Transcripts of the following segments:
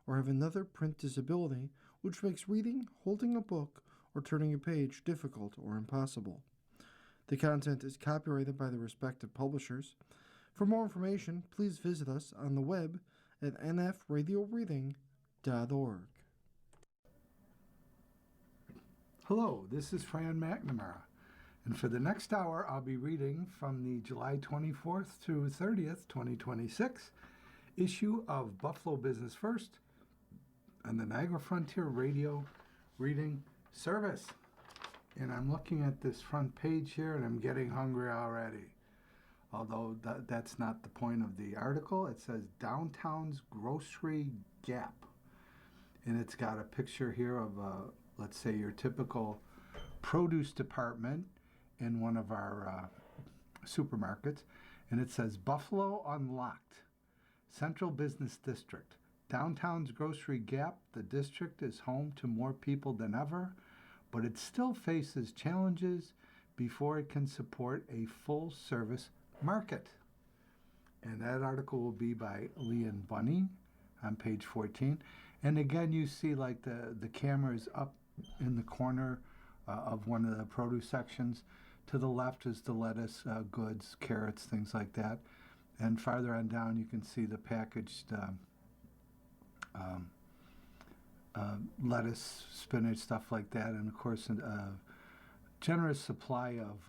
or have another print disability which makes reading, holding a book, or turning a page difficult or impossible. The content is copyrighted by the respective publishers. For more information, please visit us on the web at nfradioreading.org. Hello, this is Fran McNamara, and for the next hour I'll be reading from the July 24th through 30th, 2026 issue of Buffalo Business First and the Niagara Frontier Radio Reading Service. And I'm looking at this front page here and I'm getting hungry already. Although that's not the point of the article. It says Downtown's Grocery Gap. And it's got a picture here of, let's say, your typical produce department in one of our supermarkets. And it says Buffalo Unlocked, Central Business District. Downtown's Grocery Gap, the district is home to more people than ever, but it still faces challenges before it can support a full-service market. And that article will be by Leon Bunning on page 14. And again, you see like the camera is up in the corner of one of the produce sections. To the left is the lettuce, goods, carrots, things like that. And farther on down, you can see the packaged lettuce, spinach, stuff like that. And of course, a generous supply of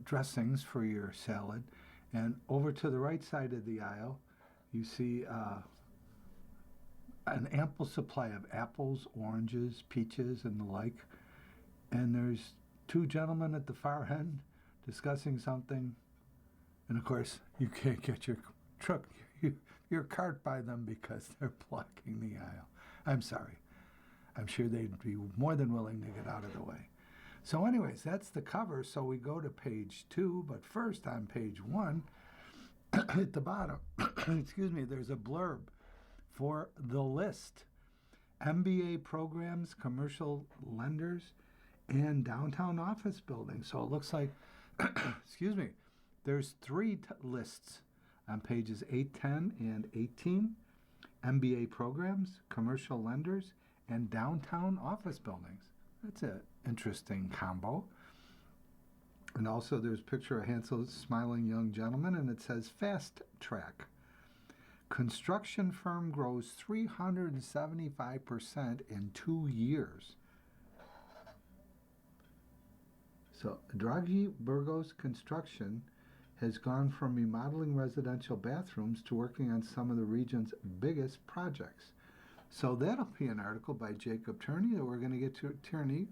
dressings for your salad. And over to the right side of the aisle, you see an ample supply of apples, oranges, peaches, and the like. And there's two gentlemen at the far end discussing something. And of course, you can't get your cart by them because they're blocking the aisle. I'm sorry. I'm sure they'd be more than willing to get out of the way. So anyways, that's the cover. So we go to page 2, but first on page 1, at the bottom, excuse me, there's a blurb for the list. MBA programs, commercial lenders, and downtown office buildings. So it looks like, excuse me, there's 3 lists on pages 8, 10, and 18. MBA programs, commercial lenders, and downtown office buildings. That's an interesting combo. And also there's a picture of a handsome, smiling young gentleman, and it says Fast Track. Construction firm grows 375% in 2 years. So Draghi Burgos Construction has gone from remodeling residential bathrooms to working on some of the region's biggest projects. So that'll be an article by Jacob Turney that we're going to get to.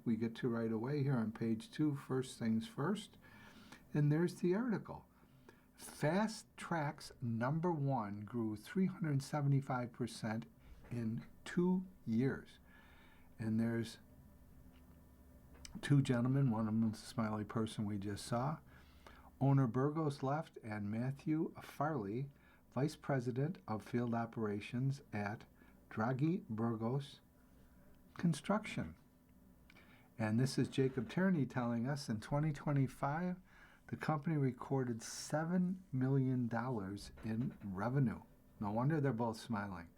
We get to right away here on page 2, first things first. And there's the article. Fast Track's #1 grew 375% in 2 years. And there's 2 gentlemen, one of them is a smiley person we just saw. Owner Burgos left, and Matthew Farley, Vice President of Field Operations at Draghi Burgos Construction. And this is Jacob Turney telling us in 2025, the company recorded $7 million in revenue. No wonder they're both smiling.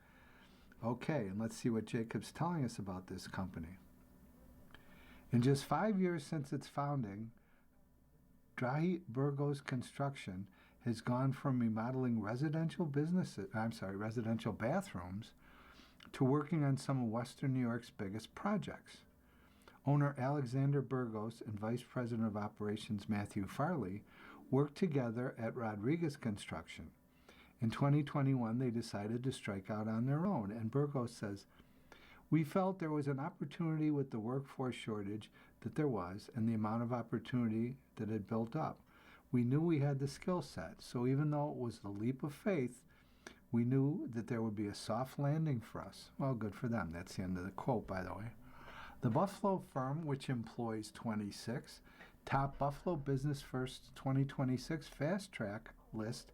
Okay, and let's see what Jacob's telling us about this company. In just 5 years since its founding, Draghi Burgos Construction has gone from remodeling residential bathrooms to working on some of Western New York's biggest projects. Owner Alexander Burgos and Vice President of Operations Matthew Farley worked together at Rodriguez Construction. In 2021, they decided to strike out on their own, and Burgos says, "We felt there was an opportunity with the workforce shortage that there was and the amount of opportunity that had built up. We knew we had the skill set, so even though it was the leap of faith, we knew that there would be a soft landing for us." Well, good for them. That's the end of the quote, by the way. The Buffalo firm, which employs 26, topped Buffalo Business First 2026 Fast Track list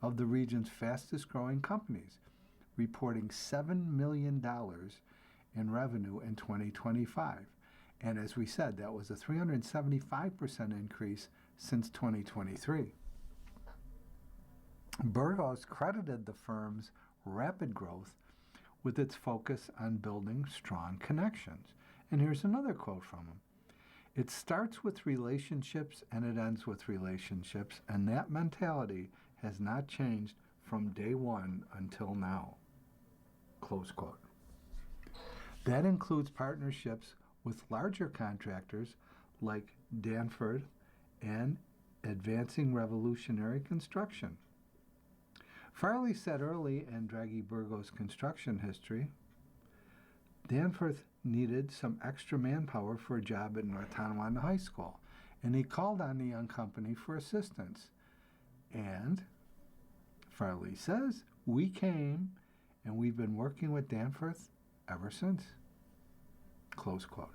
of the region's fastest growing companies, reporting $7 million in revenue in 2025. And as we said, that was a 375% increase since 2023. Burgos credited the firm's rapid growth with its focus on building strong connections. And here's another quote from him. It starts with relationships and it ends with relationships, and that mentality has not changed from day one until now. Close quote. That includes partnerships with larger contractors like Danforth and Advancing Revolutionary Construction. Farley said early in Draghi Burgo's construction history, Danforth needed some extra manpower for a job at North Tonawanda High School, and he called on the young company for assistance. And Farley says, we came, and we've been working with Danforth ever since. Close quote.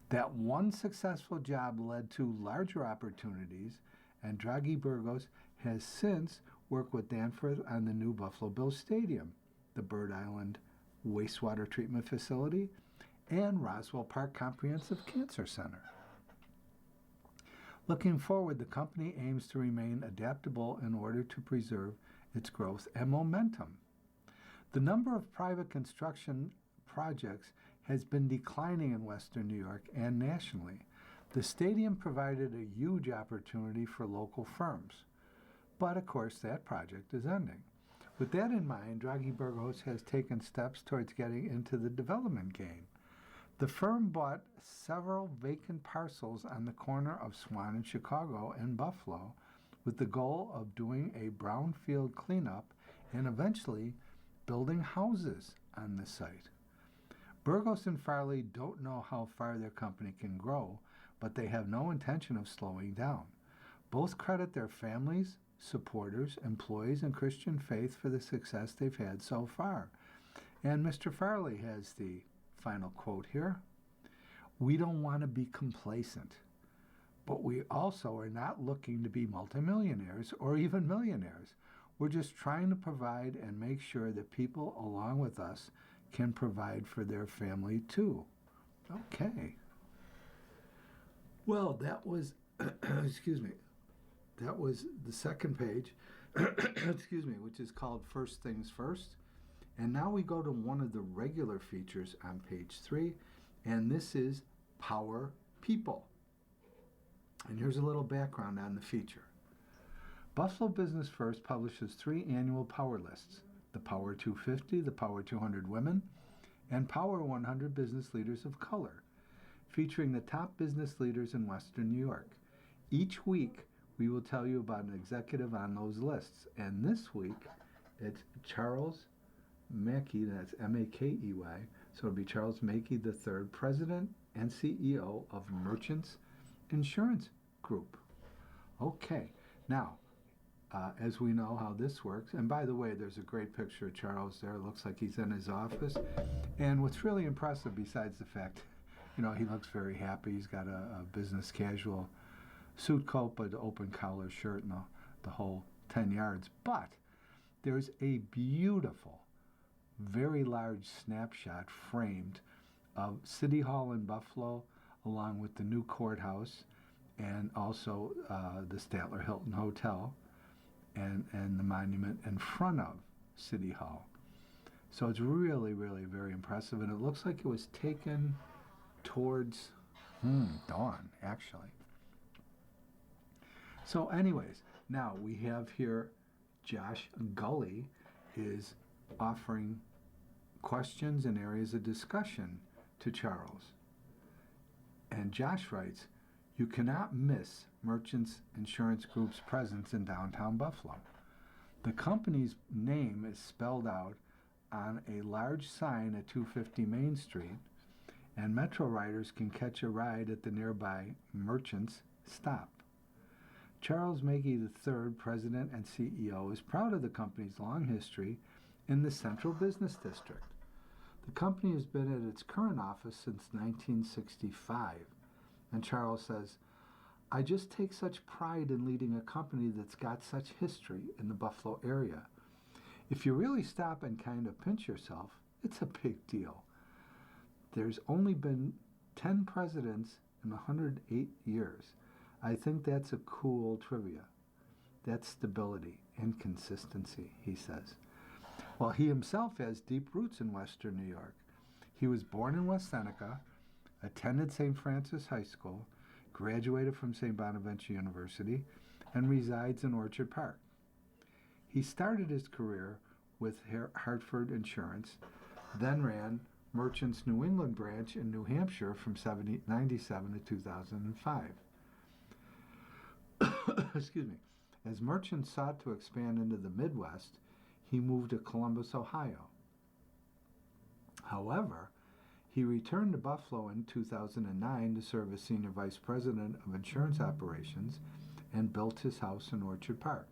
That one successful job led to larger opportunities, and Draghi Burgos has since worked with Danforth on the new Buffalo Bills Stadium, the Bird Island Wastewater Treatment Facility, and Roswell Park Comprehensive Cancer Center. Looking forward, the company aims to remain adaptable in order to preserve its growth and momentum. The number of private construction projects has been declining in Western New York and nationally. The stadium provided a huge opportunity for local firms. But of course, that project is ending. With that in mind, Draghi Burgos has taken steps towards getting into the development game. The firm bought several vacant parcels on the corner of Swan and Chicago and Buffalo with the goal of doing a brownfield cleanup and eventually building houses on the site. Burgos and Farley don't know how far their company can grow, but they have no intention of slowing down. Both credit their families, supporters, employees, and Christian faith for the success they've had so far. And Mr. Farley has the final quote here. We don't want to be complacent, but we also are not looking to be multimillionaires or even millionaires. We're just trying to provide and make sure that people along with us can provide for their family too. Okay. Well, that was, excuse me, that was the second page, excuse me, which is called First Things First. And now we go to one of the regular features on page 3, and this is Power People. And here's a little background on the feature. Buffalo Business First publishes 3 annual Power Lists, the Power 250, the Power 200 Women, and Power 100 Business Leaders of Color, featuring the top business leaders in Western New York. Each week, we will tell you about an executive on those lists. And this week, it's Charles Mackey, that's M-A-K-E-Y, so it'll be Charles Mackey III, President and CEO of Merchants Insurance Group. Okay, now, as we know how this works, and by the way, there's a great picture of Charles there. It looks like he's in his office. And what's really impressive, besides the fact, he looks very happy. He's got a business casual suit coat, but an open collar shirt and the whole 10 yards. But there's a beautiful, very large snapshot framed of City Hall in Buffalo, along with the new courthouse and also the Statler Hilton Hotel and the monument in front of City Hall. So it's really, really very impressive, and it looks like it was taken towards dawn, actually. So anyways, now we have here Josh Gully is offering questions and areas of discussion to Charles. And Josh writes, you cannot miss Merchants Insurance Group's presence in downtown Buffalo. The company's name is spelled out on a large sign at 250 Main Street, and Metro riders can catch a ride at the nearby Merchants stop. Charles Mackey III, President and CEO, is proud of the company's long history in the Central Business District. The company has been at its current office since 1965, and Charles says, I just take such pride in leading a company that's got such history in the Buffalo area. If you really stop and kind of pinch yourself, it's a big deal. There's only been 10 presidents in 108 years. I think that's a cool trivia. That's stability and consistency, he says. while he himself has deep roots in Western New York. He was born in West Seneca, attended St. Francis High School, graduated from St. Bonaventure University, and resides in Orchard Park. He started his career with Hartford Insurance, then ran Merchants New England branch in New Hampshire from 1997 to 2005. Excuse me. As Merchants sought to expand into the Midwest, he moved to Columbus, Ohio. However, he returned to Buffalo in 2009 to serve as Senior Vice President of Insurance Operations and built his house in Orchard Park.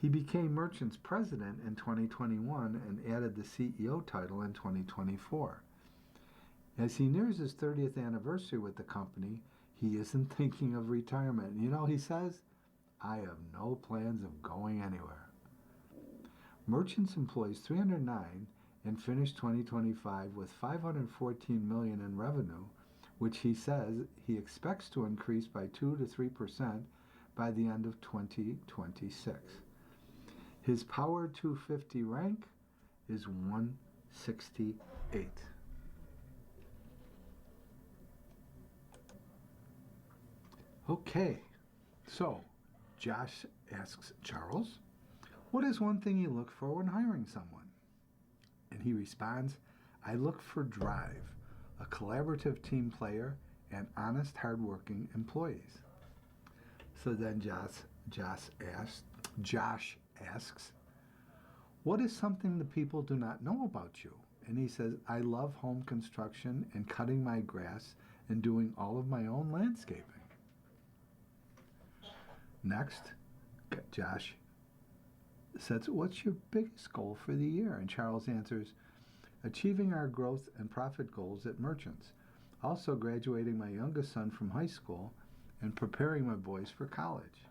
He became Merchants President in 2021 and added the CEO title in 2024. As he nears his 30th anniversary with the company, he isn't thinking of retirement. You know, he says, "I have no plans of going anywhere." Merchants employs 309 and finished 2025 with $514 million in revenue, which he says he expects to increase by 2 to 3% by the end of 2026. His Power 250 rank is 168. Okay, so Josh asks Charles, what is one thing you look for when hiring someone? And he responds, I look for drive, a collaborative team player, and honest, hardworking employees. So then Josh asks, what is something the people do not know about you? And he says, I love home construction and cutting my grass and doing all of my own landscaping. Next, Josh says, what's your biggest goal for the year? And Charles answers, achieving our growth and profit goals at Merchants, also graduating my youngest son from high school and preparing my boys for college.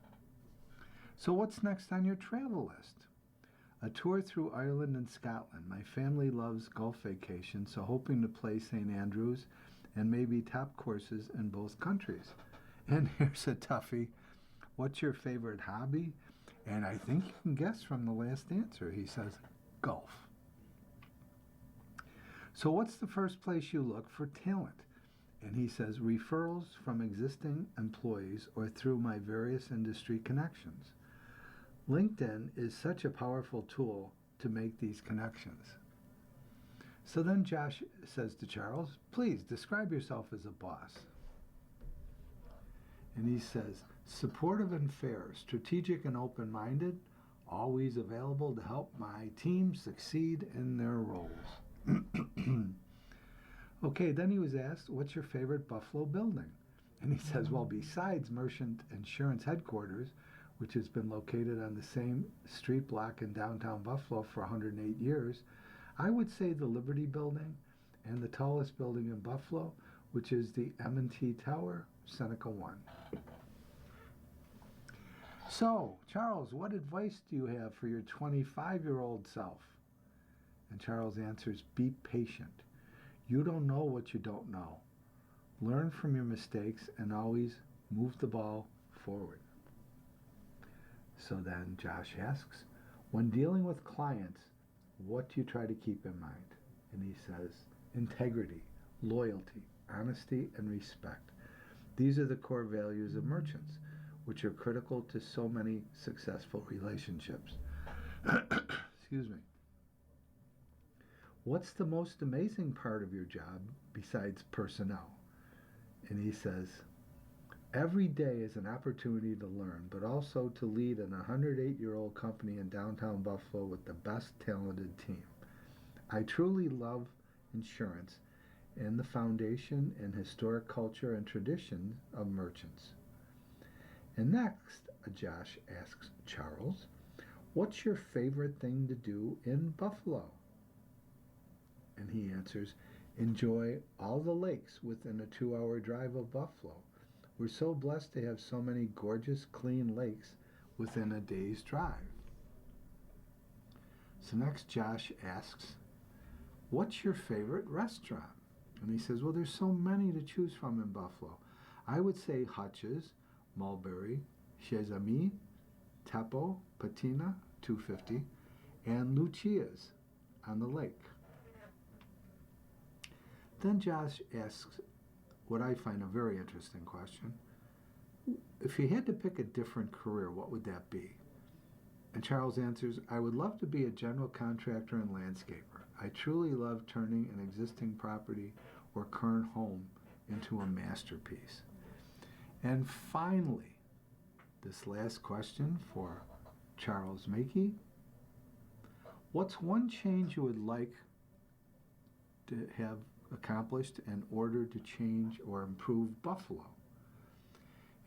So what's next on your travel list? A tour through Ireland and Scotland. My family loves golf vacations, so hoping to play St. Andrews and maybe top courses in both countries. And here's a toughie. What's your favorite hobby? And I think you can guess from the last answer. He says, golf. So what's the first place you look for talent? And he says, referrals from existing employees or through my various industry connections. LinkedIn is such a powerful tool to make these connections. So then Josh says to Charles, please describe yourself as a boss. And he says, supportive and fair, strategic and open-minded, always available to help my team succeed in their roles. Okay, then he was asked, what's your favorite Buffalo building? And he says, well, besides Merchant Insurance headquarters, which has been located on the same street block in downtown Buffalo for 108 years, I would say the Liberty Building and the tallest building in Buffalo, which is the M&T Tower, Seneca 1. So, Charles, what advice do you have for your 25-year-old self? And Charles answers, be patient. You don't know what you don't know. Learn from your mistakes and always move the ball forward. So then Josh asks, when dealing with clients, what do you try to keep in mind? And he says, integrity, loyalty, honesty, and respect. These are the core values of Merchants, which are critical to so many successful relationships. Excuse me. What's the most amazing part of your job besides personnel? And he says, every day is an opportunity to learn, but also to lead an 108-year-old company in downtown Buffalo with the best talented team. I truly love insurance and the foundation and historic culture and tradition of Merchants. And next, Josh asks Charles, what's your favorite thing to do in Buffalo? And he answers, enjoy all the lakes within a 2-hour drive of Buffalo. We're so blessed to have so many gorgeous, clean lakes within a day's drive. So next Josh asks, what's your favorite restaurant? And he says, well, there's so many to choose from in Buffalo. I would say Hutch's, Mulberry, Chez Amis, Tepo, Patina, 250, and Lucia's on the lake. Then Josh asks what I find a very interesting question. If you had to pick a different career, what would that be? And Charles answers, I would love to be a general contractor and landscaper. I truly love turning an existing property or current home into a masterpiece. And finally, this last question for Charles Mackey. What's one change you would like to have accomplished in order to change or improve Buffalo?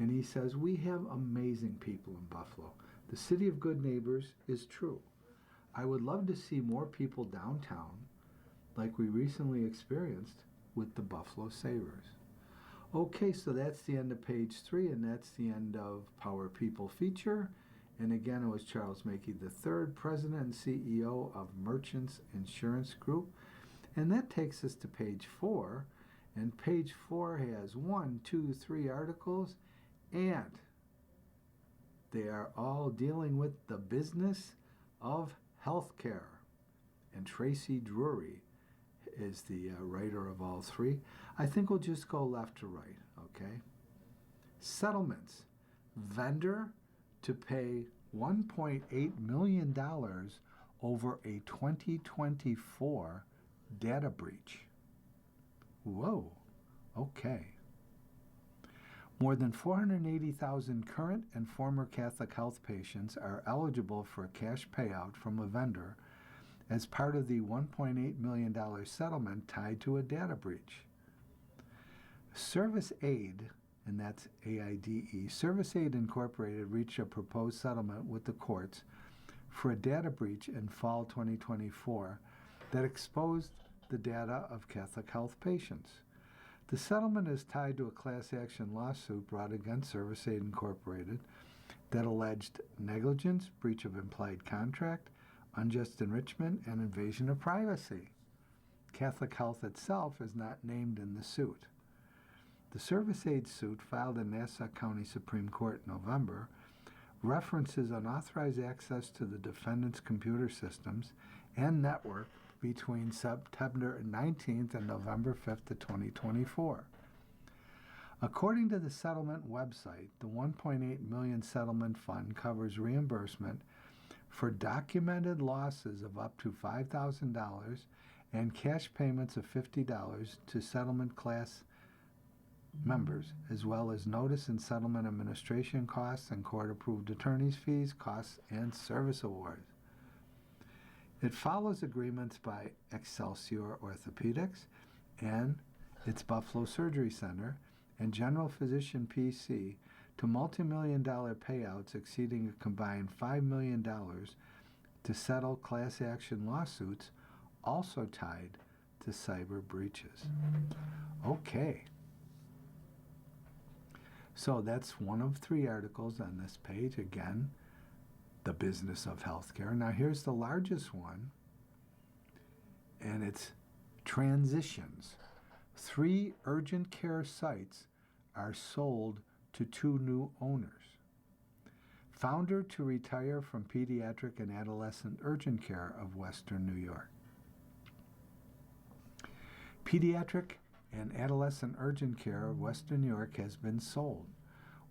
And he says, we have amazing people in Buffalo. The city of good neighbors is true. I would love to see more people downtown like we recently experienced with the Buffalo Sabres. Okay, so that's the end of page 3, and that's the end of Power People feature. And again, it was Charles Mackey III, President and CEO of Merchants Insurance Group. And that takes us to page 4. And page 4 has 1, 2, 3 articles, and they are all dealing with the business of healthcare. And Tracy Drury is the writer of all 3. I think we'll just go left to right, okay? Settlements. Vendor to pay $1.8 million over a 2024 data breach. Whoa, okay. More than 480,000 current and former Catholic Health patients are eligible for a cash payout from a vendor as part of the $1.8 million settlement tied to a data breach. Service Aid, and that's AIDE, Service Aid Incorporated reached a proposed settlement with the courts for a data breach in fall 2024 that exposed the data of Catholic Health patients. The settlement is tied to a class action lawsuit brought against Service Aid Incorporated that alleged negligence, breach of implied contract, unjust enrichment, and invasion of privacy. Catholic Health itself is not named in the suit. The Service Aid suit, filed in Nassau County Supreme Court in November, references unauthorized access to the defendant's computer systems and network between September 19th and November 5th of 2024. According to the settlement website, the $1.8 million settlement fund covers reimbursement for documented losses of up to $5,000 and cash payments of $50 to settlement class members, as well as notice and settlement administration costs and court-approved attorney's fees, costs, and service awards. It follows agreements by Excelsior Orthopedics and its Buffalo Surgery Center and General Physician PC to multi-million-dollar payouts exceeding a combined $5 million to settle class action lawsuits also tied to cyber breaches. Okay. So that's one of 3 articles on this page. Again, the business of healthcare. Now here's the largest one, and it's transitions. 3 urgent care sites are sold to 2 new owners. Founder to retire from pediatric and adolescent urgent care of Western New York. Pediatric and adolescent urgent care of Western New York has been sold,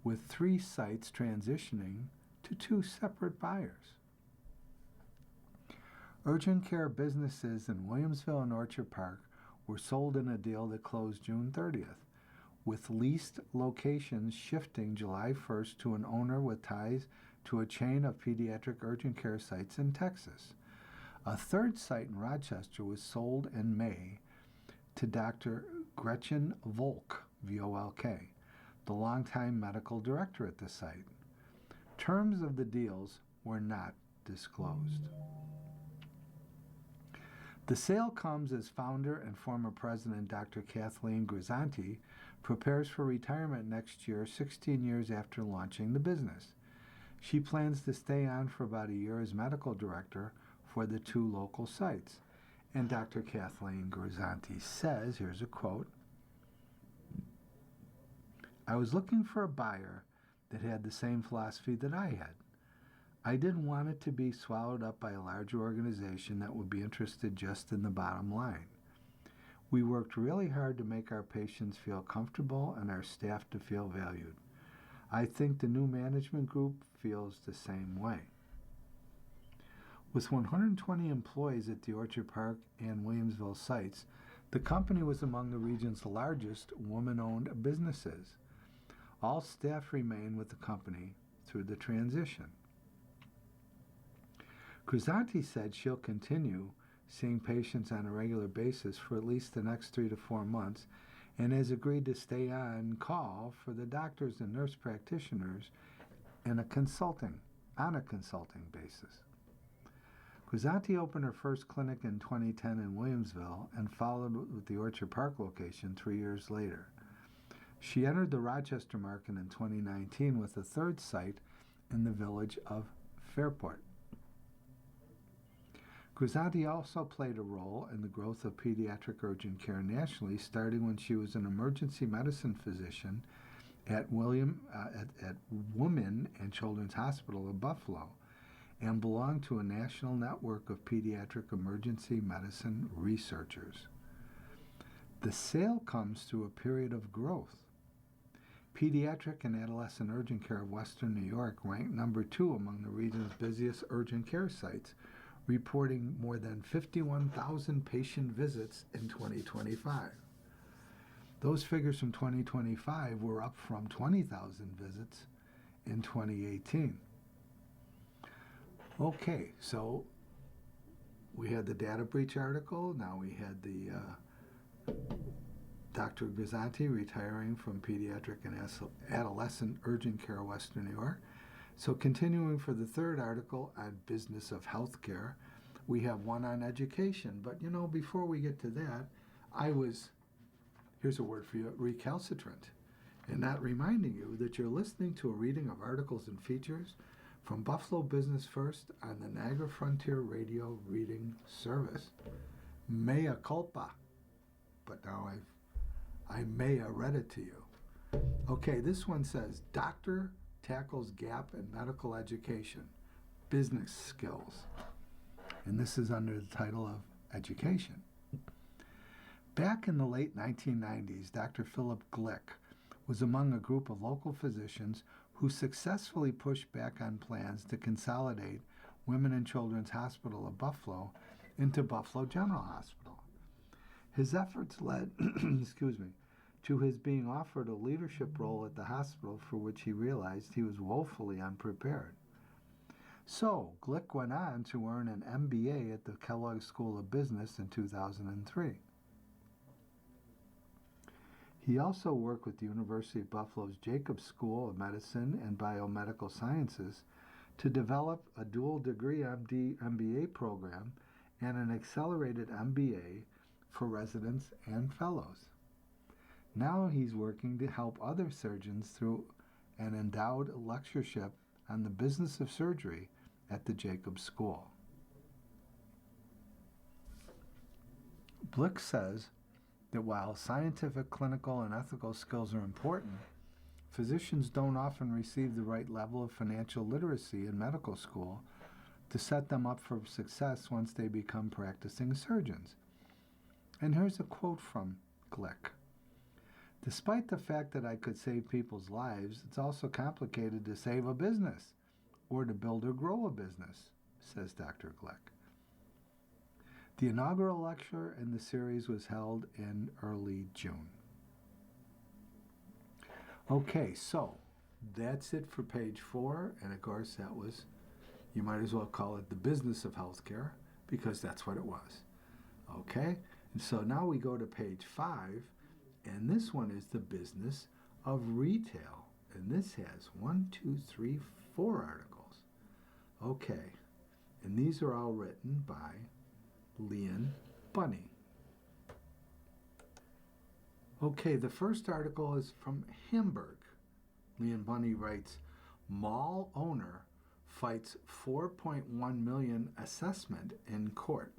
with 3 sites transitioning to 2 separate buyers. Urgent care businesses in Williamsville and Orchard Park were sold in a deal that closed June 30th, with leased locations shifting July 1st to an owner with ties to a chain of pediatric urgent care sites in Texas. A 3rd site in Rochester was sold in May to Dr. Gretchen Volk, V-O-L-K, the longtime medical director at the site. Terms of the deals were not disclosed. The sale comes as founder and former president Dr. Kathleen Grisanti prepares for retirement next year, 16 years after launching the business. She plans to stay on for about a year as medical director for the 2 local sites. And Dr. Kathleen Grisanti says, here's a quote, "I was looking for a buyer that had the same philosophy that I had. I didn't want it to be swallowed up by a larger organization that would be interested just in the bottom line. We worked really hard to make our patients feel comfortable and our staff to feel valued. I think the new management group feels the same way. With 120 employees at the Orchard Park and Williamsville sites, the company was among the region's largest woman-owned businesses. All staff remain with the company through the transition. Grisanti said she'll continue seeing patients on a regular basis for at least the next 3 to 4 months and has agreed to stay on call for the doctors and nurse practitioners on a consulting basis. Grisanti opened her first clinic in 2010 in Williamsville and followed with the Orchard Park location 3 years later. She entered the Rochester market in 2019 with a third site in the village of Fairport. Grisanti also played a role in the growth of pediatric urgent care nationally, starting when she was an emergency medicine physician at Women and Children's Hospital of Buffalo, and belonged to a national network of pediatric emergency medicine researchers. The sale comes through a period of growth. Pediatric and adolescent urgent care of Western New York ranked number 2 among the region's busiest urgent care sites, reporting more than 51,000 patient visits in 2025. Those figures from 2025 were up from 20,000 visits in 2018. Okay, so we had the data breach article. Now we had the Dr. Grisanti retiring from pediatric and adolescent urgent care Western New York. So continuing for the third article on business of healthcare, we have one on education. But before we get to that, here's a word for you, recalcitrant, and not reminding you that you're listening to a reading of articles and features from Buffalo Business First on the Niagara Frontier Radio Reading Service. Mea culpa, but now I may have read it to you. Okay, this one says, Doctor tackles gap in medical education, business skills. And this is under the title of Education. Back in the late 1990s, Dr. Philip Glick was among a group of local physicians who successfully pushed back on plans to consolidate Women and Children's Hospital of Buffalo into Buffalo General Hospital. His efforts led, to his being offered a leadership role at the hospital for which he realized he was woefully unprepared. So, Glick went on to earn an MBA at the Kellogg School of Business in 2003. He also worked with the University of Buffalo's Jacobs School of Medicine and Biomedical Sciences to develop a dual degree MBA program and an accelerated MBA for residents and fellows. Now he's working to help other surgeons through an endowed lectureship on the business of surgery at the Jacobs School. Blick says that while scientific, clinical, and ethical skills are important, physicians don't often receive the right level of financial literacy in medical school to set them up for success once they become practicing surgeons. And here's a quote from Glick. Despite the fact that I could save people's lives, it's also complicated to save a business or to build or grow a business, says Dr. Glick. The inaugural lecture in the series was held in early June. Okay, so that's it for page 4, and of course that was, you might as well call it the business of healthcare, because that's what it was. Okay, and so now we go to page 5, and this one is the business of retail, and this has 4 articles. Okay, and these are all written by Leanne Bunny. Okay, the first article is from Hamburg. Leanne Bunny writes, mall owner fights $4.1 million assessment in court.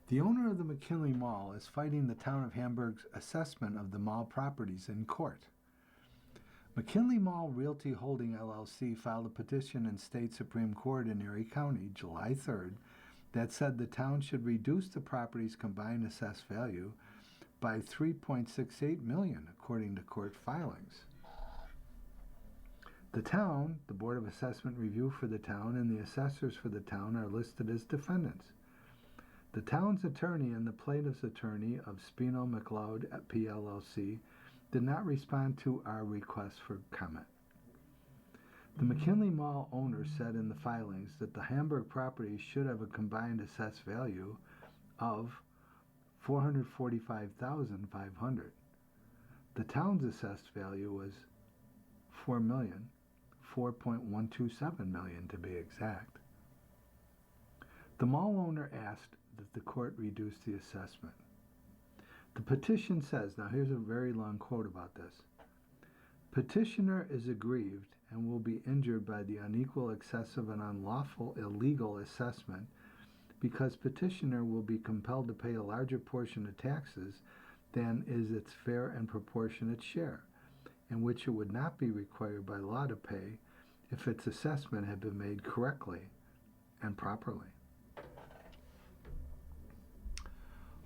The owner of the McKinley Mall is fighting the town of Hamburg's assessment of the mall properties in court. McKinley Mall Realty Holding LLC filed a petition in State Supreme Court in Erie County, July 3rd, that said the town should reduce the property's combined assessed value by $3.68 million, according to court filings. The town, the Board of Assessment Review for the town, and the assessors for the town are listed as defendants. The town's attorney and the plaintiff's attorney of Spino McLeod at PLLC did not respond to our request for comment. The McKinley Mall owner said in the filings that the Hamburg property should have a combined assessed value of $445,500. The town's assessed value was $4.127 million to be exact. The mall owner asked that the court reduce the assessment. The petition says, now here's a very long quote about this. Petitioner is aggrieved and will be injured by the unequal, excessive, and unlawful illegal assessment because petitioner will be compelled to pay a larger portion of taxes than is its fair and proportionate share, and which it would not be required by law to pay if its assessment had been made correctly and properly.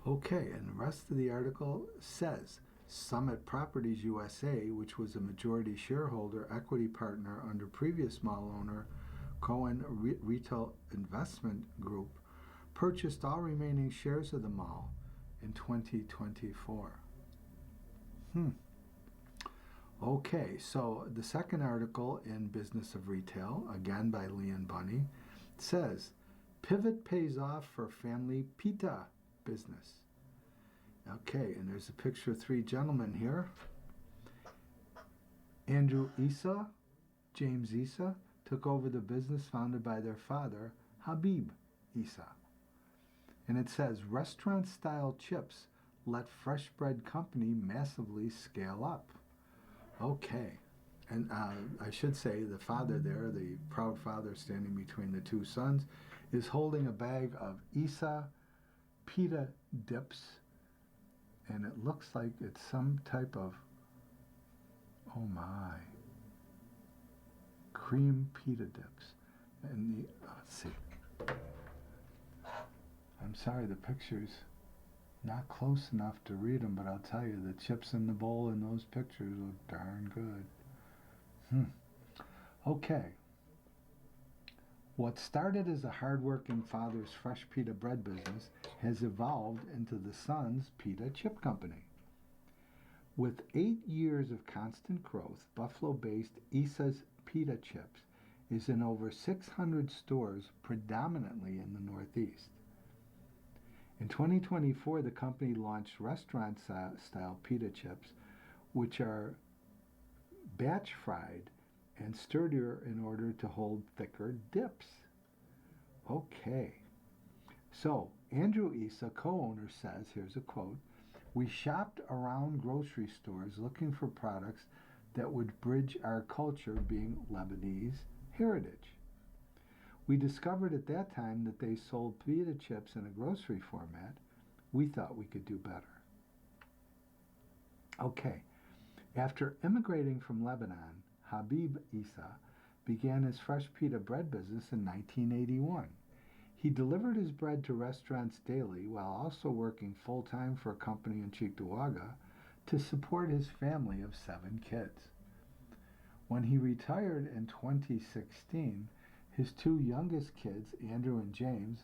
Okay, and the rest of the article says, Summit Properties USA, which was a majority shareholder, equity partner under previous mall owner Cohen Retail Investment Group, purchased all remaining shares of the mall in 2024. Okay, so the second article in Business of Retail, again by Leon Bunny, says, Pivot pays off for family pita business. Okay, and there's a picture of three gentlemen here. Andrew Issa, James Issa, took over the business founded by their father, Habib Issa. And it says, restaurant-style chips let fresh bread company massively scale up. Okay, and I should say the father there, the proud father standing between the two sons, is holding a bag of Issa pita dips, and it looks like it's some type of, oh my, cream pita dips. And the, let's see. I'm sorry, the picture's not close enough to read them, but I'll tell you, the chips in the bowl in those pictures look darn good. Okay. What started as a hard-working father's fresh pita bread business has evolved into the son's pita chip company. With 8 years of constant growth, Buffalo-based Issa's Pita Chips is in over 600 stores, predominantly in the Northeast. In 2024, the company launched restaurant-style pita chips, which are batch-fried and sturdier in order to hold thicker dips. Okay. So, Andrew Issa, co-owner, says, here's a quote, we shopped around grocery stores looking for products that would bridge our culture, being Lebanese, heritage. We discovered at that time that they sold pita chips in a grocery format. We thought we could do better. Okay. After immigrating from Lebanon, Habib Issa began his fresh pita bread business in 1981. He delivered his bread to restaurants daily while also working full-time for a company in Cheektowaga to support his family of 7 kids. When he retired in 2016, his 2 youngest kids, Andrew and James,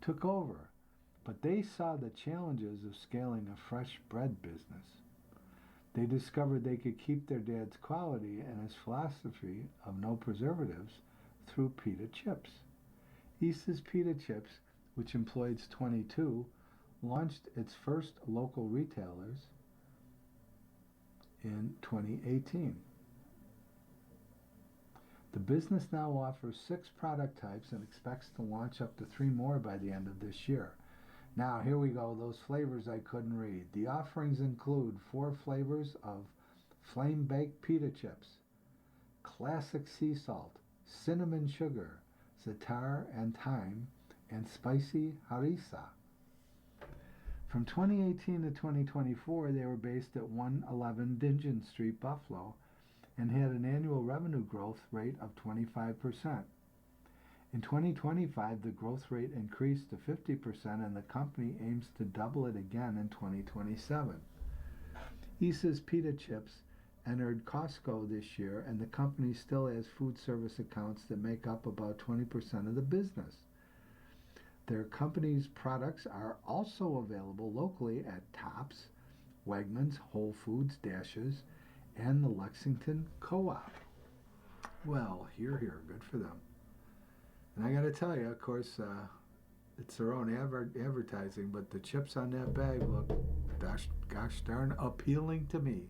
took over, but they saw the challenges of scaling a fresh bread business. They discovered they could keep their dad's quality and his philosophy of no preservatives through pita chips. Issa's Pita Chips, which employs 22, launched its first local retailers in 2018. The business now offers 6 product types and expects to launch up to 3 more by the end of this year. Now, here we go, those flavors I couldn't read. The offerings include 4 flavors of flame-baked pita chips, classic sea salt, cinnamon sugar, za'atar and thyme, and spicy harissa. From 2018 to 2024, they were based at 111 Dingeon Street, Buffalo, and had an annual revenue growth rate of 25%. In 2025, the growth rate increased to 50%, and the company aims to double it again in 2027. Isa's Pita Chips entered Costco this year, and the company still has food service accounts that make up about 20% of the business. Their company's products are also available locally at Tops, Wegmans, Whole Foods, Dashes, and the Lexington Co-op. Well, here, good for them. And I got to tell you, of course, it's their own advertising, but the chips on that bag look, gosh darn, appealing to me.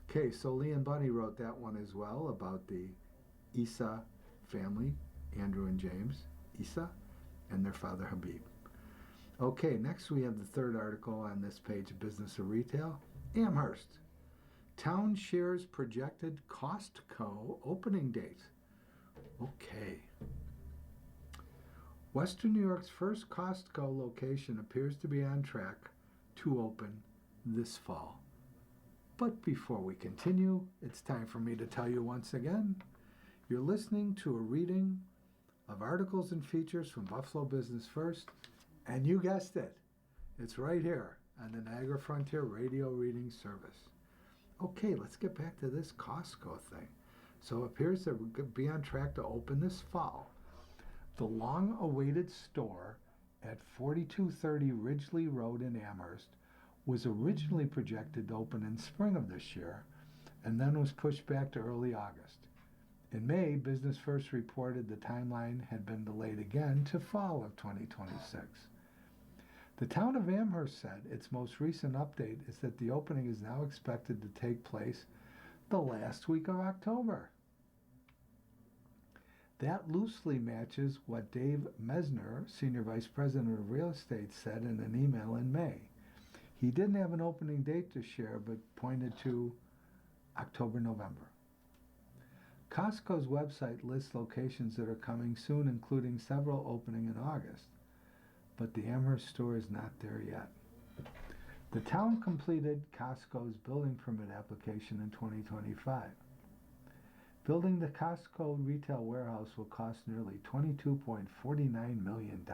Okay, so Lee and Bunny wrote that one as well about the Isa family, Andrew and James Isa, and their father Habib. Okay, next we have the third article on this page of Business of Retail. Amherst. Town shares projected Costco opening date. Okay. Western New York's first Costco location appears to be on track to open this fall. But before we continue, it's time for me to tell you once again, you're listening to a reading of articles and features from Buffalo Business First, and you guessed it, it's right here on the Niagara Frontier Radio Reading Service. Okay, let's get back to this Costco thing. So it appears that we're going to be on track to open this fall. The long-awaited store at 4230 Ridgely Road in Amherst was originally projected to open in spring of this year and then was pushed back to early August. In May, Business First reported the timeline had been delayed again to fall of 2026. The town of Amherst said its most recent update is that the opening is now expected to take place the last week of October. That loosely matches what Dave Mesner, Senior Vice President of Real Estate, said in an email in May. He didn't have an opening date to share, but pointed to October, November. Costco's website lists locations that are coming soon, including several opening in August. But the Amherst store is not there yet. The town completed Costco's building permit application in 2025. Building the Costco retail warehouse will cost nearly $22.49 million,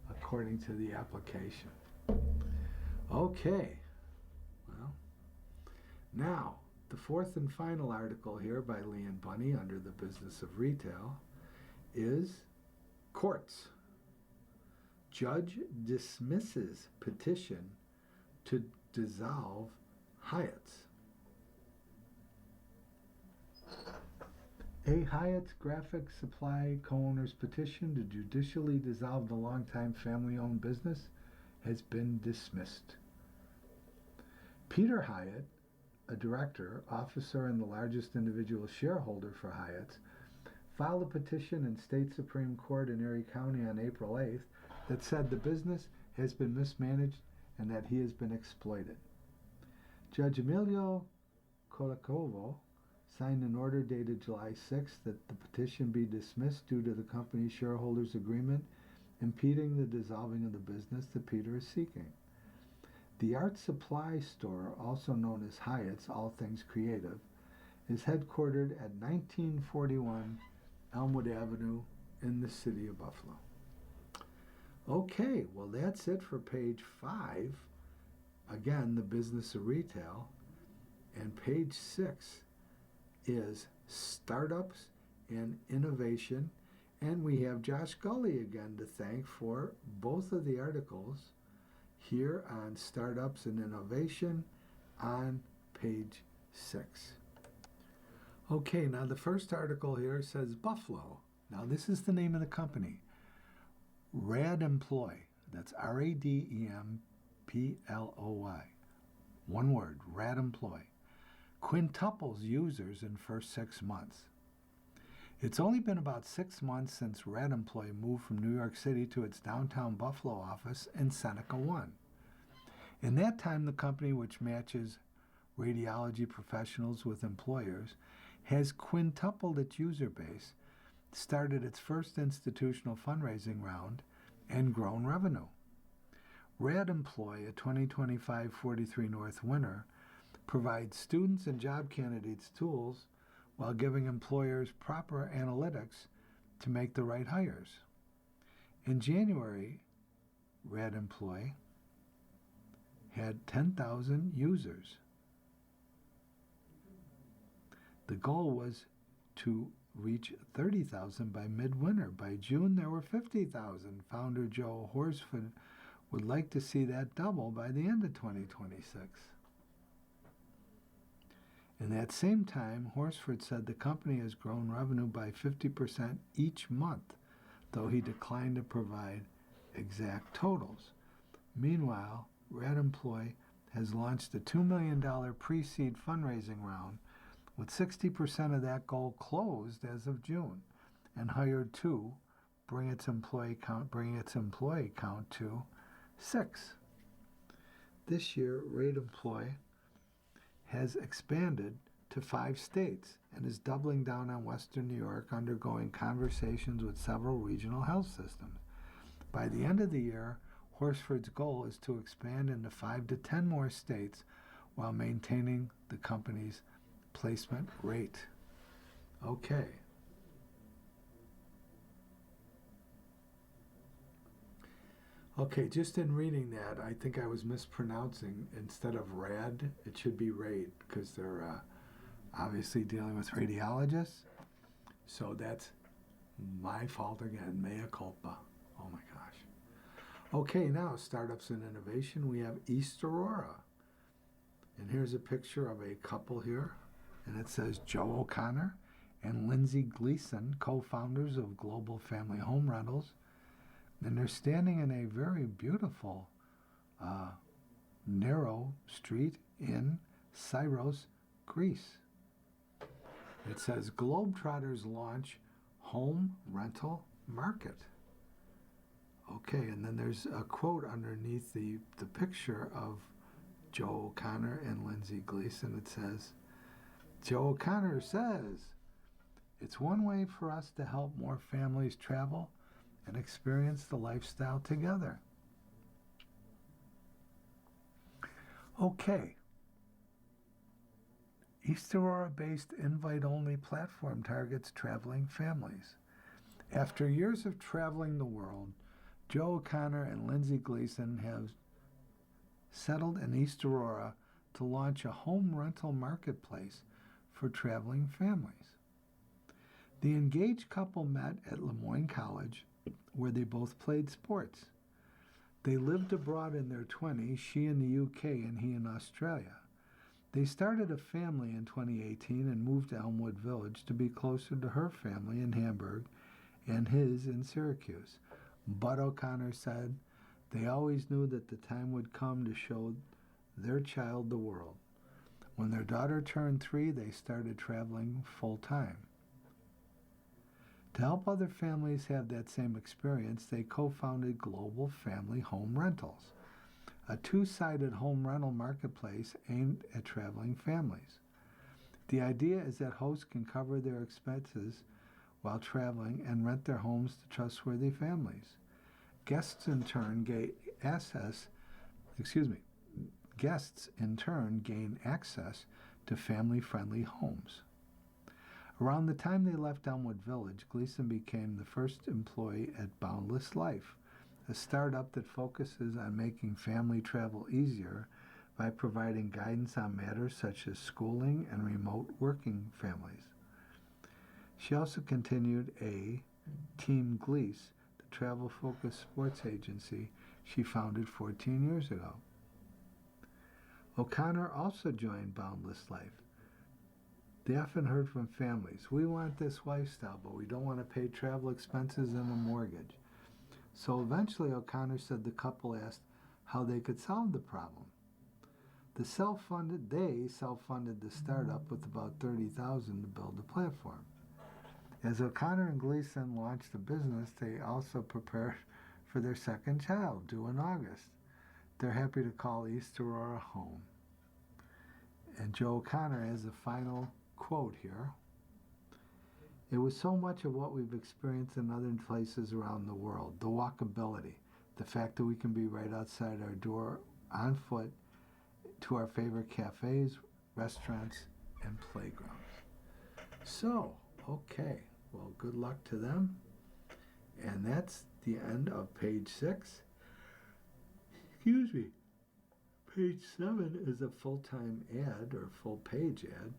according to the application. Okay, well, now, the fourth and final article here by Lee and Bunny under the Business of Retail is Courts. Judge dismisses petition to dissolve Hyatt's. A Hyatt's graphic supply co-owner's petition to judicially dissolve the longtime family-owned business has been dismissed. Peter Hyatt, a director, officer, and the largest individual shareholder for Hyatt's, filed a petition in State Supreme Court in Erie County on April 8th that said the business has been mismanaged and that he has been exploited. Judge Emilio Colacovo signed an order dated July 6th that the petition be dismissed due to the company's shareholders' agreement impeding the dissolving of the business that Peter is seeking. The art supply store, also known as Hyatt's All Things Creative, is headquartered at 1941 Elmwood Avenue in the city of Buffalo. Okay, well that's it for page 5. Again, the Business of Retail. And page 6 is Startups and Innovation. And we have Josh Gully again to thank for both of the articles here on Startups and Innovation on page 6. Okay, now the first article here says Buffalo. Now this is the name of the company. Rademploy. That's Rademploy. One word, Rademploy. Quintuples users in first 6 months. It's only been about 6 months since Rademploy moved from New York City to its downtown Buffalo office in Seneca 1. In that time, the company, which matches radiology professionals with employers, has quintupled its user base, started its first institutional fundraising round, and grown revenue. Rademploy, a 2025 43 North winner, provides students and job candidates tools while giving employers proper analytics to make the right hires. In January, RadEmploy had 10,000 users. The goal was to reach 30,000 by midwinter. By June, there were 50,000. Founder Joe Horsford would like to see that double by the end of 2026. In that same time, Horsford said the company has grown revenue by 50% each month, though he declined to provide exact totals. Meanwhile, RadEmploy has launched a $2 million pre-seed fundraising round, with 60% of that goal closed as of June, and hired two, bringing its employee count to 6. This year, RadEmploy has expanded to 5 states and is doubling down on Western New York, undergoing conversations with several regional health systems. By the end of the year, Horsford's goal is to expand into 5 to 10 more states while maintaining the company's placement rate. Okay. Okay, just in reading that, I think I was mispronouncing. Instead of rad, it should be raid, because they're obviously dealing with radiologists. So that's my fault again, mea culpa. Oh my gosh. Okay, now startups and innovation. We have East Aurora. And here's a picture of a couple here. And it says Joe O'Connor and Lindsay Gleason, co-founders of Global Family Home Rentals. And they're standing in a very beautiful, narrow street in Syros, Greece. It says Globetrotters launch home rental market. Okay, and then there's a quote underneath the picture of Joe O'Connor and Lindsay Gleason. It says, Joe O'Connor says, "It's one way for us to help more families travel and experience the lifestyle together." Okay. East Aurora-based invite-only platform targets traveling families. After years of traveling the world, Joe O'Connor and Lindsay Gleason have settled in East Aurora to launch a home rental marketplace for traveling families. The engaged couple met at Le Moyne College, where they both played sports. They lived abroad in their 20s, she in the UK and he in Australia. They started a family in 2018 and moved to Elmwood Village to be closer to her family in Hamburg and his in Syracuse. But O'Connor said they always knew that the time would come to show their child the world. When their daughter turned 3, they started traveling full-time. To help other families have that same experience, they co-founded Global Family Home Rentals, a 2-sided home rental marketplace aimed at traveling families. The idea is that hosts can cover their expenses while traveling and rent their homes to trustworthy families. Guests in turn gain access to family-friendly homes. Around the time they left Elmwood Village, Gleason became the first employee at Boundless Life, a startup that focuses on making family travel easier by providing guidance on matters such as schooling and remote working families. She also continued a Team Glease, the travel-focused sports agency she founded 14 years ago. O'Connor also joined Boundless Life. They often heard from families, "We want this lifestyle, but we don't want to pay travel expenses and a mortgage." So eventually O'Connor said the couple asked how they could solve the problem. They self-funded the startup with about $30,000 to build the platform. As O'Connor and Gleason launched the business, they also prepared for their second child, due in August. They're happy to call East Aurora home. And Joe O'Connor has a final quote here. "It was so much of what we've experienced in other places around the world. The walkability, the fact that we can be right outside our door on foot to our favorite cafes, restaurants, and playgrounds. So, okay, well, good luck to them. And that's the end of page 6. Excuse me. Page 7 is a full-time ad or full-page ad.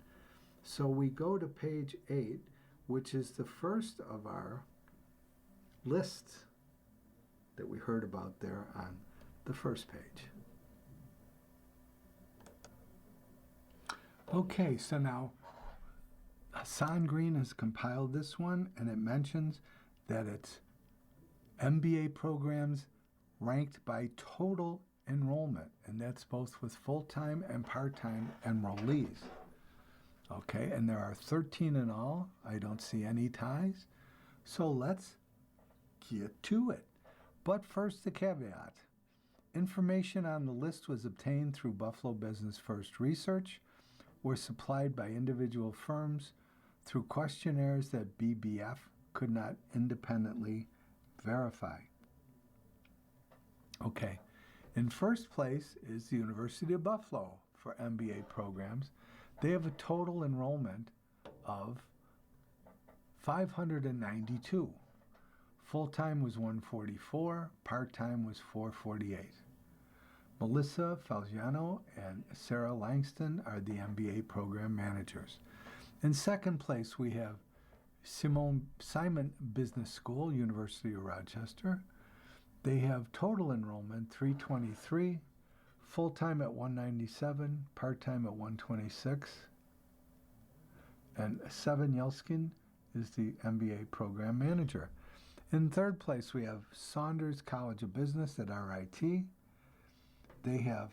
So we go to page 8, which is the first of our lists that we heard about there on the first page. Okay, so now Hassan Green has compiled this one, and it mentions that it's MBA programs ranked by total enrollment, and that's both with full-time and part-time enrollees. Okay, and there are 13 in all. I don't see any ties. So let's get to it. But first, the caveat. Information on the list was obtained through Buffalo Business First research or supplied by individual firms through questionnaires that BBF could not independently verify. Okay, in first place is the University of Buffalo for MBA programs. They have a total enrollment of 592. Full-time was 144, part-time was 448. Melissa Falgiano and Sarah Langston are the MBA program managers. In second place, we have Simon Business School, University of Rochester. They have total enrollment 323, full-time at 197, part-time at 126. And Seven Yelskin is the MBA program manager. In third place, we have Saunders College of Business at RIT. They have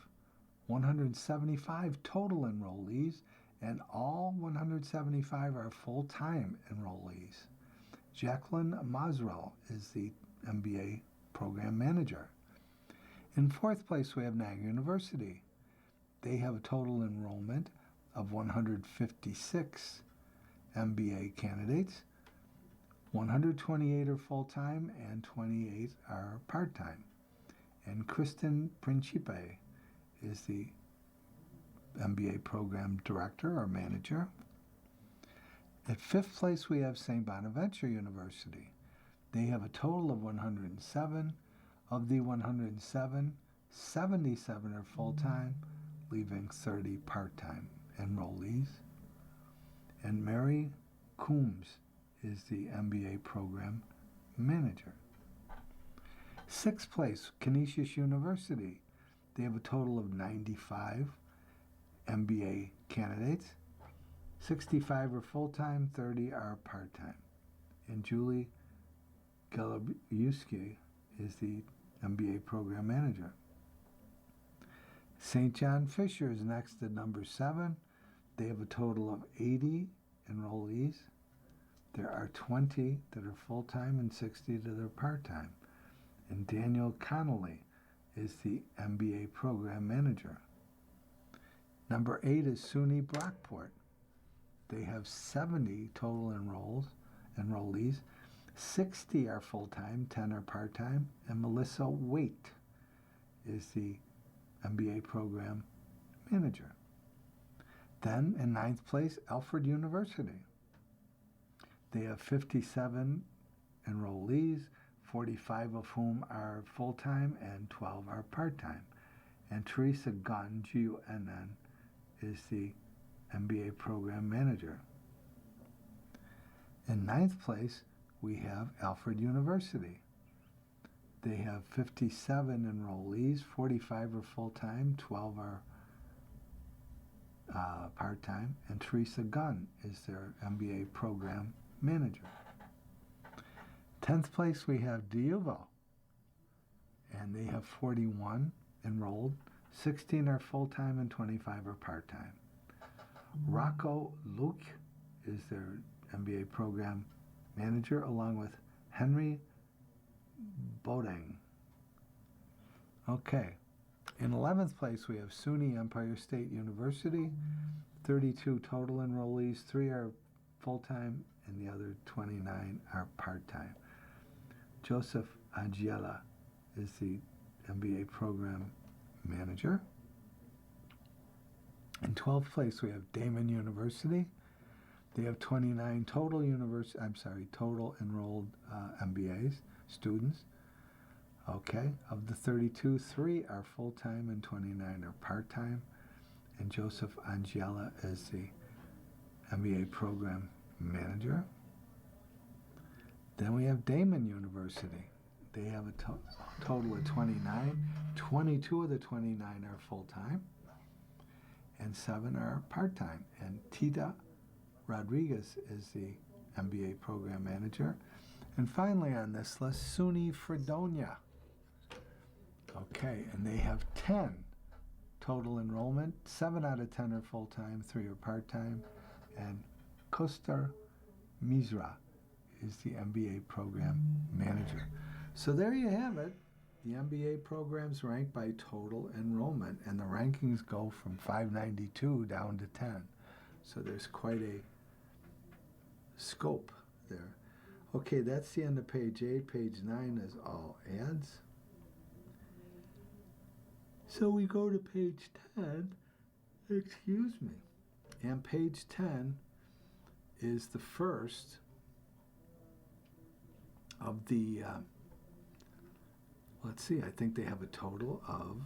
175 total enrollees, and all 175 are full-time enrollees. Jacqueline Masrell is the MBA program manager. In fourth place, we have Niagara University. They have a total enrollment of 156 MBA candidates. 128 are full-time and 28 are part-time. And Kristen Principe is the MBA program director or manager. At fifth place, we have St. Bonaventure University. They have a total of 107. Of the 107, 77 are full-time, leaving 30 part-time enrollees. And Mary Coombs is the MBA program manager. Sixth place, Canisius University. They have a total of 95 MBA candidates. 65 are full-time, 30 are part-time. And Julie Galabuski is the MBA program manager. St. John Fisher is next at number 7. They have a total of 80 enrollees. There are 20 that are full-time and 60 that are part-time. And Daniel Connolly is the MBA program manager. Number 8 is SUNY Brockport. They have 70 total enrollees. 60 are full-time, 10 are part-time, and Melissa Waite is the MBA program manager. Then, in 9th place, Alfred University. They have 57 enrollees, 45 of whom are full-time and 12 are part-time. And Teresa Gunn, G-U-N-N, is the MBA program manager. In 9th place, we have Alfred University. They have 57 enrollees, 45 are full-time, 12 are part-time, and Teresa Gunn is their MBA program manager. 10th place, we have DeUval, and they have 41 enrolled, 16 are full-time and 25 are part-time. Rocco Luke is their MBA program manager, along with Henry Bodeng. Okay. In 11th place, we have SUNY Empire State University. 32 total enrollees, 3 are full-time, and the other 29 are part-time. Joseph Agiela is the MBA program manager. In 12th place, we have Damon University. They have 29 total total enrolled MBAs students. Okay, of the 32, 3 are full-time and 29 are part-time. And Joseph Angela is the MBA program manager. Then we have Damon University. They have a total of 29. 22 of the 29 are full-time and 7 are part-time. And Tita Rodriguez is the MBA program manager. And finally on this list, SUNY Fredonia. Okay, and they have 10 total enrollment. 7 out of 10 are full-time, 3 are part-time. And Kostar Misra is the MBA program manager. So there you have it. The MBA programs ranked by total enrollment, and the rankings go from 592 down to 10. So there's quite a scope there. Okay, that's the end of page 8. Page 9 is all ads. So we go to page 10, excuse me, and page 10 is the first of the, let's see, I think they have a total of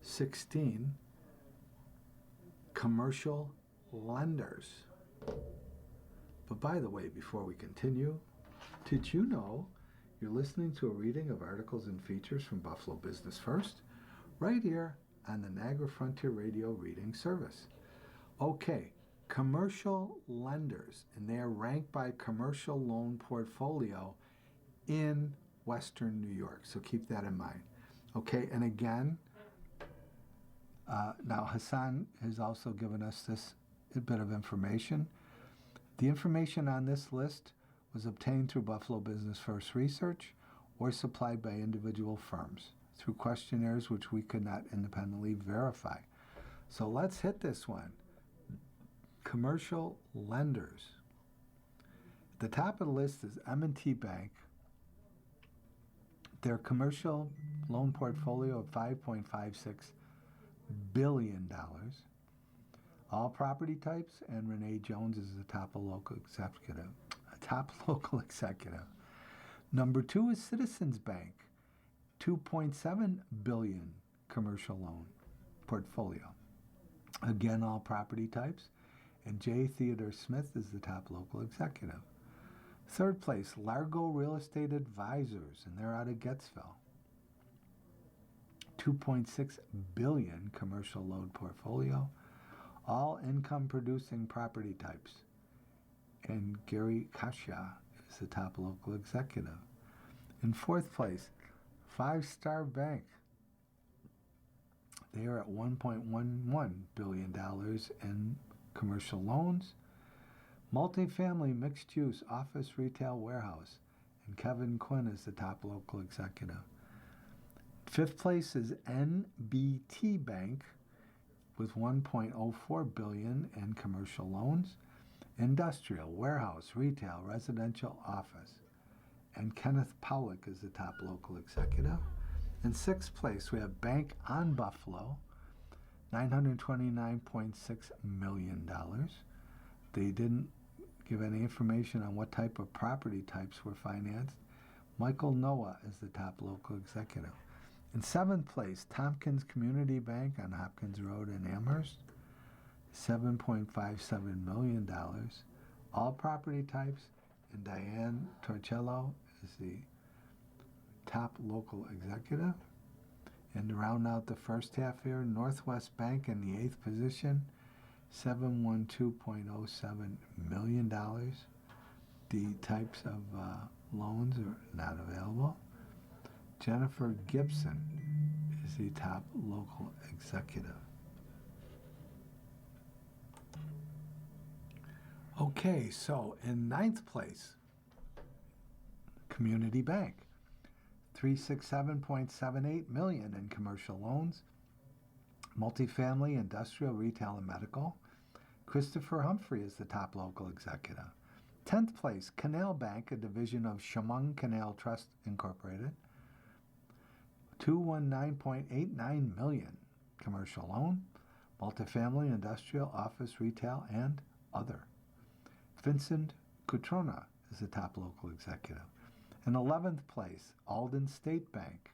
16 commercial lenders. But by the way, before we continue, did you know you're listening to a reading of articles and features from Buffalo Business First? Right here on the Niagara Frontier Radio Reading Service. Okay, commercial lenders, and they are ranked by commercial loan portfolio in Western New York, so keep that in mind. Okay, and again, now Hassan has also given us this bit of information. The information on this list was obtained through Buffalo Business First research or supplied by individual firms through questionnaires which we could not independently verify. So let's hit this one. Commercial lenders. At the top of the list is M&T Bank. Their commercial loan portfolio of $5.56 billion. All property types, and Renee Jones is the top local executive. Number 2 is Citizens Bank. $2.7 billion commercial loan portfolio. Again, all property types. And J. Theodore Smith is the top local executive. Third place, Largo Real Estate Advisors, and they're out of Gettsville. $2.6 billion commercial loan portfolio. All income producing property types. And Gary Kasha is the top local executive. In fourth place, Five Star Bank. They are at $1.11 billion in commercial loans. Multifamily mixed use office retail warehouse. And Kevin Quinn is the top local executive. Fifth place is NBT Bank with $1.04 billion in commercial loans. Industrial, warehouse, retail, residential, office. And Kenneth Powlick is the top local executive. In sixth place, we have Bank on Buffalo, $929.6 million. They didn't give any information on what type of property types were financed. Michael Noah is the top local executive. In seventh place, Tompkins Community Bank on Hopkins Road in Amherst, $7.57 million. All property types, and Diane Torcello is the top local executive. And to round out the first half here, Northwest Bank in the 8th position, $712.07 million. The types of loans are not available. Jennifer Gibson is the top local executive. Okay, so in 9th place, Community Bank, $367.78 million in commercial loans, multifamily, industrial, retail, and medical. Christopher Humphrey is the top local executive. 10th place, Canal Bank, a division of Chemung Canal Trust Incorporated, $219.89 million commercial loan, multifamily, industrial, office, retail, and other. Vincent Cutrona is the top local executive. In 11th place, Alden State Bank,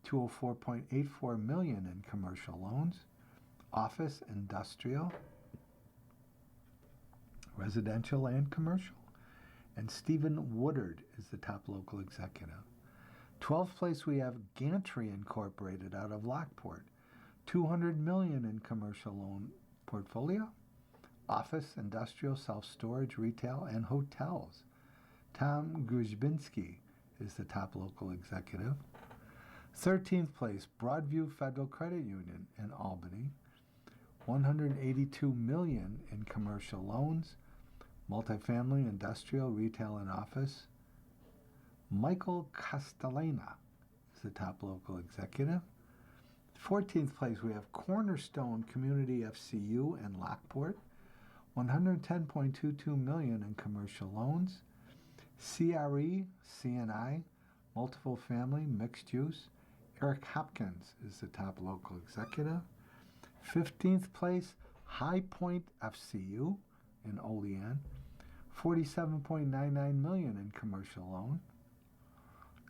$204.84 million in commercial loans, office, industrial, residential, and commercial. And Stephen Woodard is the top local executive. 12th place, we have Gantry Incorporated out of Lockport, $200 million in commercial loan portfolio, office, industrial, self-storage, retail, and hotels. Tom Gruzbinski is the top local executive. 13th place, Broadview Federal Credit Union in Albany, $182 million in commercial loans, multifamily, industrial, retail, and office. Michael Castellana is the top local executive. 14th place, we have Cornerstone Community FCU in Lockport, $110.22 million in commercial loans. CRE, CNI, multiple family, mixed use. Eric Hopkins is the top local executive. 15th place, High Point FCU in Olean, $47.99 million in commercial loan.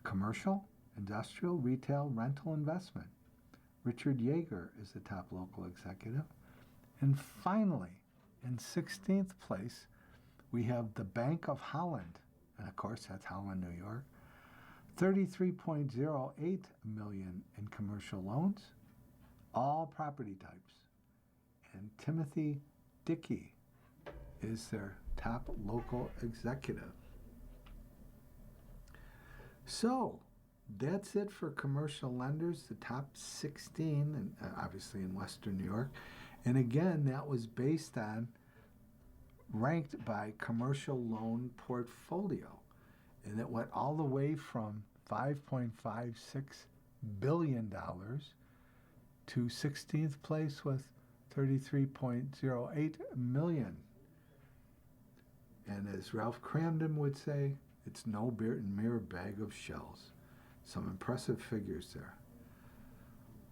Commercial, industrial, retail, rental investment. Richard Yeager is the top local executive. And finally, in 16th place, we have the Bank of Holland, and of course that's Holland, New York, $33.08 million in commercial loans, all property types. And Timothy Dickey is their top local executive. So that's it for commercial lenders, the top 16, and obviously in Western New York. And again, that was based on ranked by commercial loan portfolio. And it went all the way from $5.56 billion to 16th place with $33.08 million. And as Ralph Cramden would say, it's no mere bag of shells. Some impressive figures there.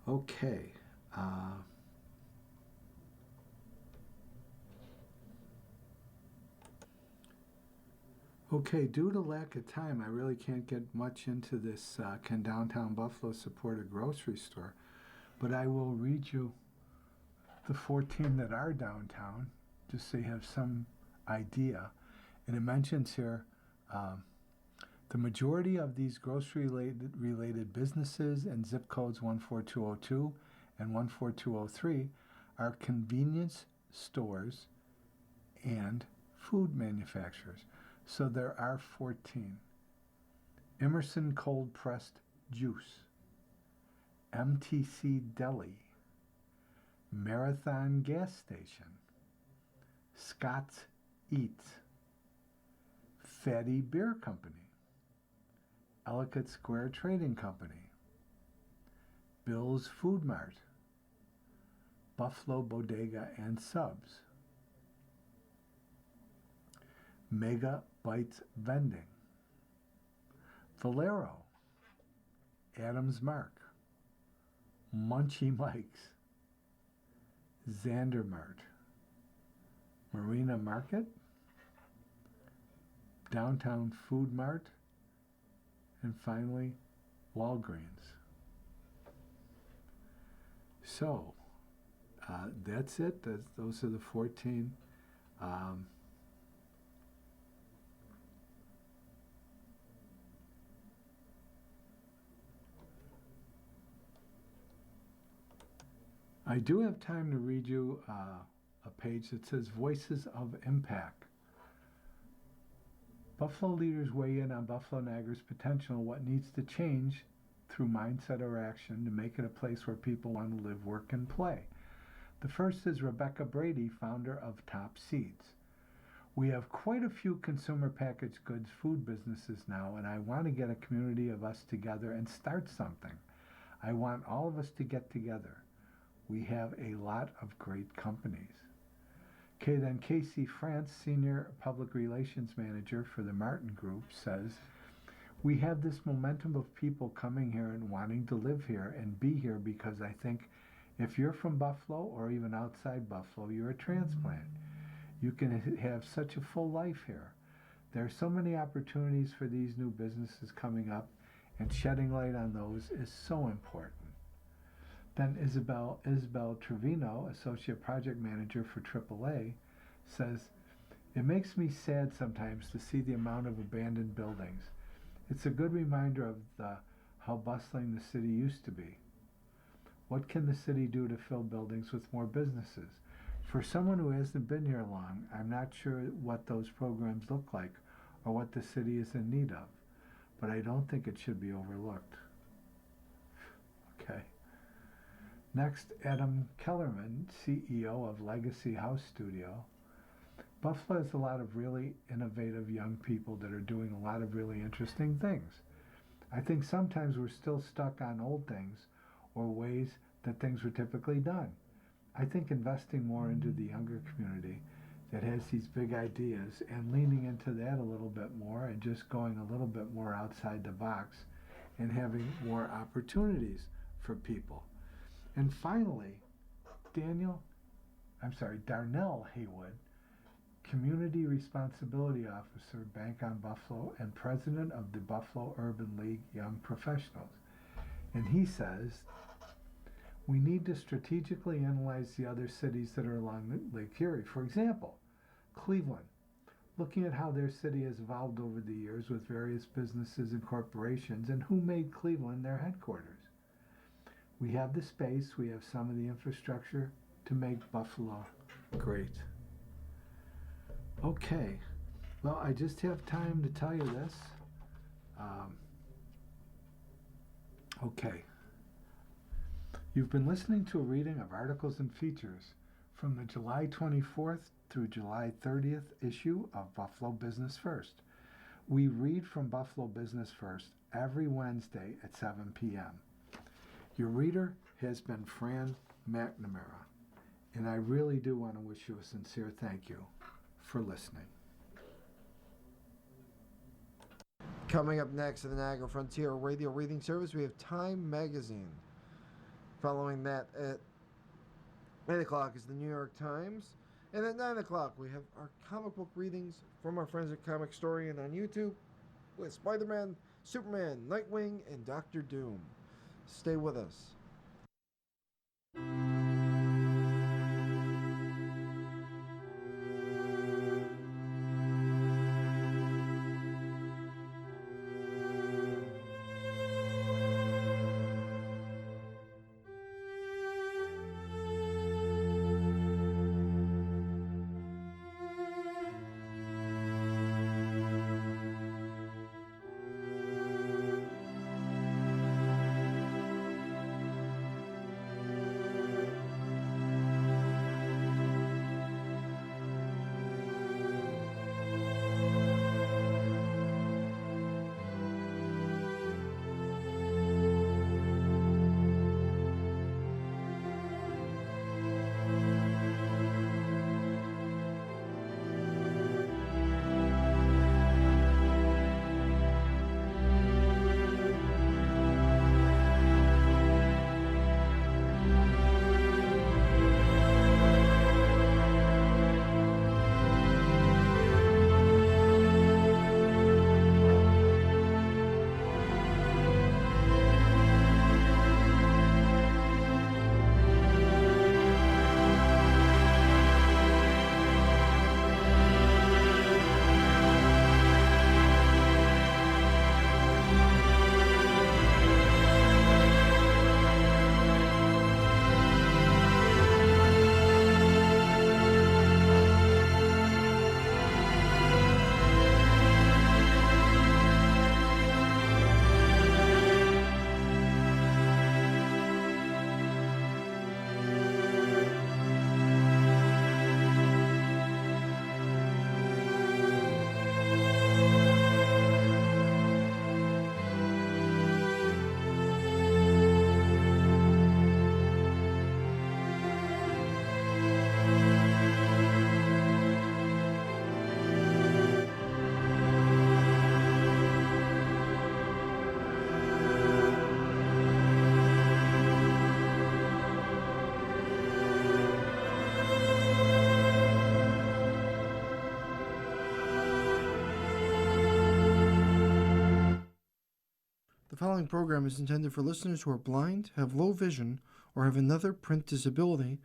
Okay. Okay, due to lack of time, I really can't get much into this Can Downtown Buffalo Support a Grocery Store, but I will read you the 14 that are downtown, just so you have some idea. And it mentions here the majority of these grocery-related businesses in zip codes 14202 and 14203 are convenience stores and food manufacturers. So there are 14. Emerson Cold Pressed Juice, MTC Deli, Marathon Gas Station, Scott's Eats, Fatty Beer Company, Ellicott Square Trading Company, Bill's Food Mart, Buffalo Bodega and Subs, Mega Bites Vending, Valero, Adams Mark, Munchie Mike's, Xander Mart, Marina Market, Downtown Food Mart, and finally, Walgreens. So, that's it. Those are the 14. I do have time to read you a page that says Voices of Impact. Buffalo leaders weigh in on Buffalo Niagara's potential and what needs to change through mindset or action to make it a place where people want to live, work, and play. The first is Rebecca Brady, founder of Top Seeds. We have quite a few consumer packaged goods food businesses now, and I want to get a community of us together and start something. I want all of us to get together. We have a lot of great companies. Okay, then Casey France, Senior Public Relations Manager for the Martin Group, says, we have this momentum of people coming here and wanting to live here and be here because I think If you're from Buffalo or even outside Buffalo, you're a transplant. You can have such a full life here. There are so many opportunities for these new businesses coming up, and shedding light on those is so important. Then Isabel Trevino, Associate Project Manager for AAA, says, "It makes me sad sometimes to see the amount of abandoned buildings. It's a good reminder of how bustling the city used to be. What can the city do to fill buildings with more businesses? For someone who hasn't been here long, I'm not sure what those programs look like or what the city is in need of, but I don't think it should be overlooked." Okay. Next, Adam Kellerman, CEO of Legacy House Studio. Buffalo has a lot of really innovative young people that are doing a lot of really interesting things. I think sometimes we're still stuck on old things or ways that things were typically done. I think investing more into the younger community that has these big ideas and leaning into that a little bit more and just going a little bit more outside the box and having more opportunities for people. And finally, Darnell Haywood, Community Responsibility Officer, Bank on Buffalo, and President of the Buffalo Urban League Young Professionals. And he says, "We need to strategically analyze the other cities that are along Lake Erie. For example, Cleveland, looking at how their city has evolved over the years with various businesses and corporations and who made Cleveland their headquarters. We have the space, we have some of the infrastructure to make Buffalo great." Okay, well, I just have time to tell you this. Okay. You've been listening to a reading of articles and features from the July 24th through July 30th issue of Buffalo Business First. We read from Buffalo Business First every Wednesday at 7 p.m. Your reader has been Fran McNamara, and I really do want to wish you a sincere thank you for listening. Coming up next in the Niagara Frontier Radio Reading Service, we have Time Magazine. Following that at 8 o'clock is the New York Times. And at 9 o'clock, we have our comic book readings from our friends at Comic Historian on YouTube with Spider-Man, Superman, Nightwing, and Doctor Doom. Stay with us. following program is intended for listeners who are blind, have low vision, or have another print disability